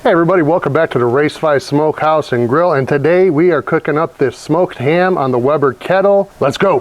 Hey everybody, welcome back to the Race 5 Smokehouse and Grill, and today we are cooking up this smoked ham on the Weber kettle. Let's go!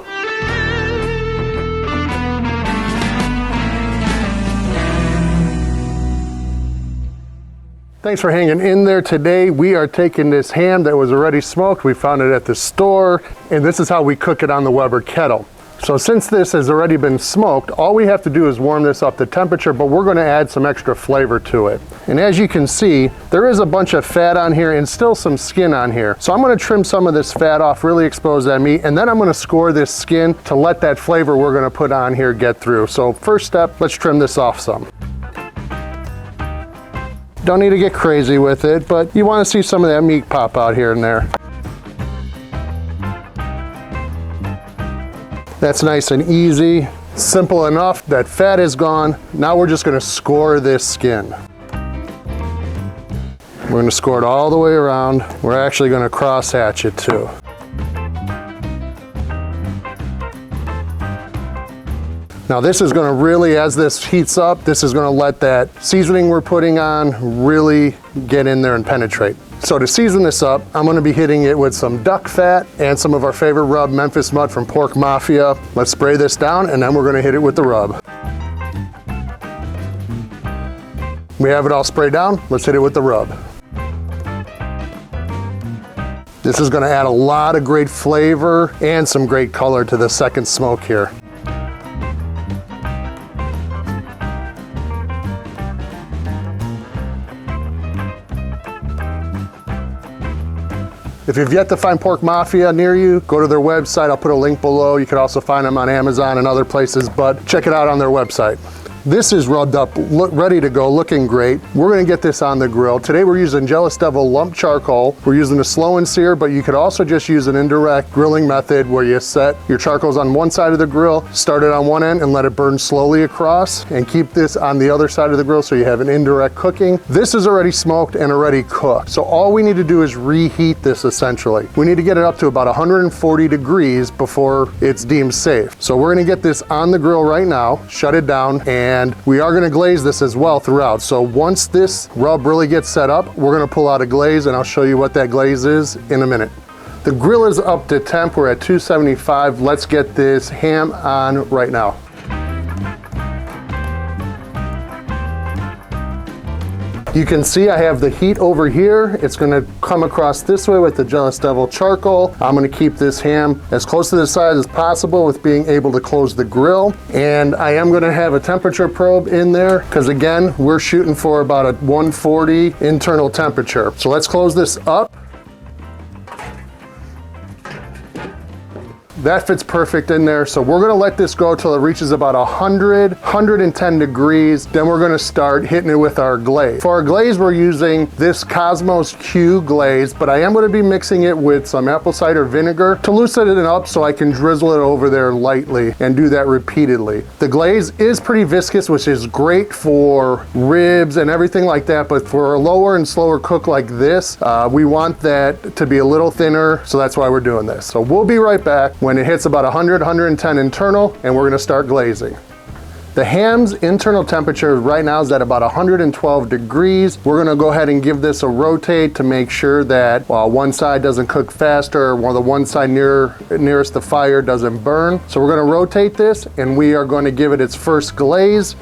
Thanks for hanging in there. Today we are taking this ham that was already smoked. We found it at the store, and this is how we cook it on the Weber kettle. So since this has already been smoked, all we have to do is warm this up to temperature, but we're gonna add some extra flavor to it. And as you can see, there is a bunch of fat on here and still some skin on here. So I'm gonna trim some of this fat off, really expose that meat, and then I'm gonna score this skin to let that flavor we're gonna put on here get through. So first step, let's trim this off some. Don't need to get crazy with it, but you wanna see some of that meat pop out here and there. That's nice and easy, simple enough. That fat is gone. Now we're just gonna score this skin. We're gonna score it all the way around. We're actually gonna cross hatch it too. Now this is gonna really, as this heats up, this is gonna let that seasoning we're putting on really get in there and penetrate. So to season this up, I'm gonna be hitting it with some duck fat and some of our favorite rub, Memphis mud from Pork Mafia. Let's spray this down and then we're gonna hit it with the rub. We have it all sprayed down, let's hit it with the rub. This is gonna add a lot of great flavor and some great color to the second smoke here. If you've yet to find Pork Mafia near you, go to their website. I'll put a link below. You can also find them on Amazon and other places, but check it out on their website. This is rubbed up, ready to go, looking great. We're gonna get this on the grill. Today we're using Jealous Devil lump charcoal. We're using the Slow N Sear, but you could also just use an indirect grilling method where you set your charcoals on one side of the grill, start it on one end and let it burn slowly across, and keep this on the other side of the grill so you have an indirect cooking. This is already smoked and already cooked. So all we need to do is reheat this essentially. We need to get it up to about 140 degrees before it's deemed safe. So we're gonna get this on the grill right now, shut it down, and we are gonna glaze this as well throughout. So once this rub really gets set up, we're gonna pull out a glaze and I'll show you what that glaze is in a minute. The grill is up to temp, we're at 275. Let's get this ham on right now. You can see I have the heat over here. It's gonna come across this way with the Jealous Devil charcoal. I'm gonna keep this ham as close to the side as possible with being able to close the grill. And I am gonna have a temperature probe in there because again, we're shooting for about a 140 internal temperature. So let's close this up. That fits perfect in there. So we're gonna let this go till it reaches about 110 degrees. Then we're gonna start hitting it with our glaze. For our glaze, we're using this Kosmo's Q glaze, but I am gonna be mixing it with some apple cider vinegar to loosen it up so I can drizzle it over there lightly and do that repeatedly. The glaze is pretty viscous, which is great for ribs and everything like that, but for a lower and slower cook like this, we want that to be a little thinner, so that's why we're doing this. So we'll be right back when it hits about 110 internal, and we're gonna start glazing. The ham's internal temperature right now is at about 112 degrees. We're gonna go ahead and give this a rotate to make sure that one side doesn't cook faster or the one side nearest the fire doesn't burn. So we're gonna rotate this and we are going to give it its first glaze.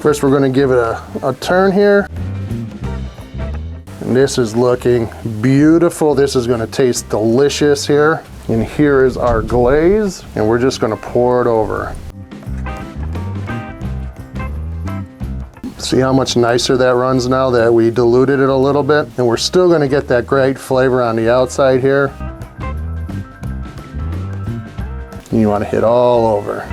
First we're gonna give it a turn here. And this is looking beautiful. This is gonna taste delicious here. And here is our glaze, and we're just gonna pour it over. See how much nicer that runs now that we diluted it a little bit? And we're still gonna get that great flavor on the outside here. And you wanna hit all over.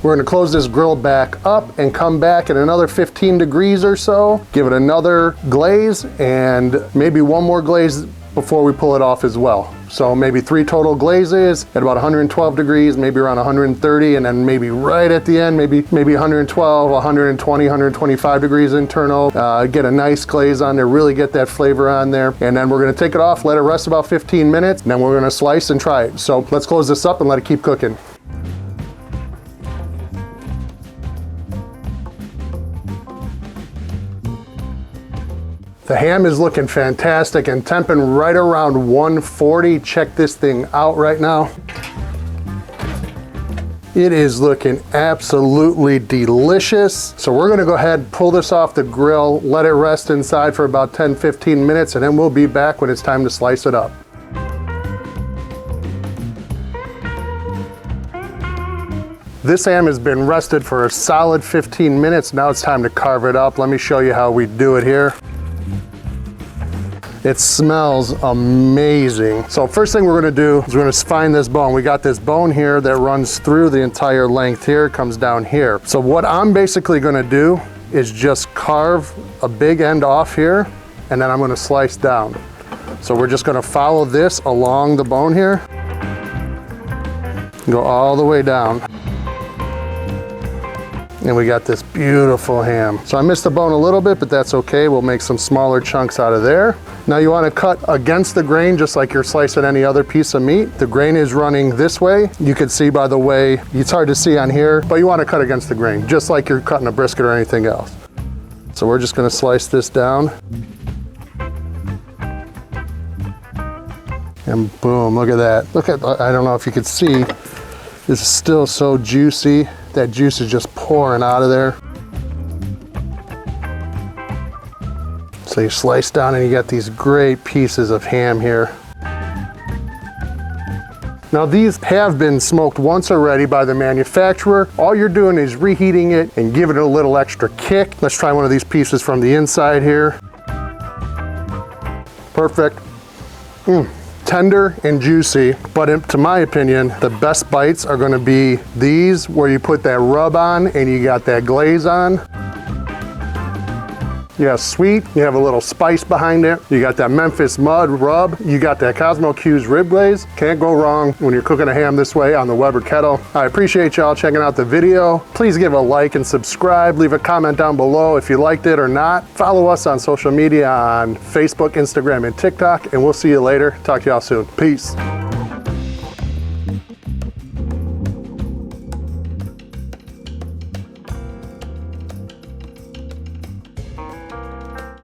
We're gonna close this grill back up and come back at another 15 degrees or so, give it another glaze and maybe one more glaze before we pull it off as well. So maybe 3 total glazes at about 112 degrees, maybe around 130, and then maybe right at the end, maybe 112, 120, 125 degrees internal. Get a nice glaze on there, really get that flavor on there. And then we're gonna take it off, let it rest about 15 minutes, and then we're gonna slice and try it. So let's close this up and let it keep cooking. The ham is looking fantastic and temping right around 140. Check this thing out right now. It is looking absolutely delicious. So we're gonna go ahead and pull this off the grill, let it rest inside for about 10-15 minutes, and then we'll be back when it's time to slice it up. This ham has been rested for a solid 15 minutes. Now it's time to carve it up. Let me show you how we do it here. It smells amazing. So first thing we're gonna do is we're gonna find this bone. We got this bone here that runs through the entire length here, comes down here. So what I'm basically gonna do is just carve a big end off here, and then I'm gonna slice down. So we're just gonna follow this along the bone here, go all the way down. And we got this beautiful ham. So I missed the bone a little bit, but that's okay. We'll make some smaller chunks out of there. Now you want to cut against the grain just like you're slicing any other piece of meat. The grain is running this way. You can see by the way, it's hard to see on here, but you want to cut against the grain, just like you're cutting a brisket or anything else. So we're just going to slice this down. And boom, look at that. Look at, I don't know if you could see, this is still so juicy. That juice is just pouring out of there. So you slice down and you got these great pieces of ham here. Now these have been smoked once already by the manufacturer. All you're doing is reheating it and giving it a little extra kick. Let's try one of these pieces from the inside here. Perfect. Tender and juicy, but to my opinion, the best bites are gonna be these where you put that rub on and you got that glaze on. You have sweet, you have a little spice behind it. You got that Memphis mud rub. You got that Kosmo Rib Glaze. Can't go wrong when you're cooking a ham this way on the Weber kettle. I appreciate y'all checking out the video. Please give a like and subscribe. Leave a comment down below if you liked it or not. Follow us on social media on Facebook, Instagram, and TikTok, and we'll see you later. Talk to y'all soon. Peace.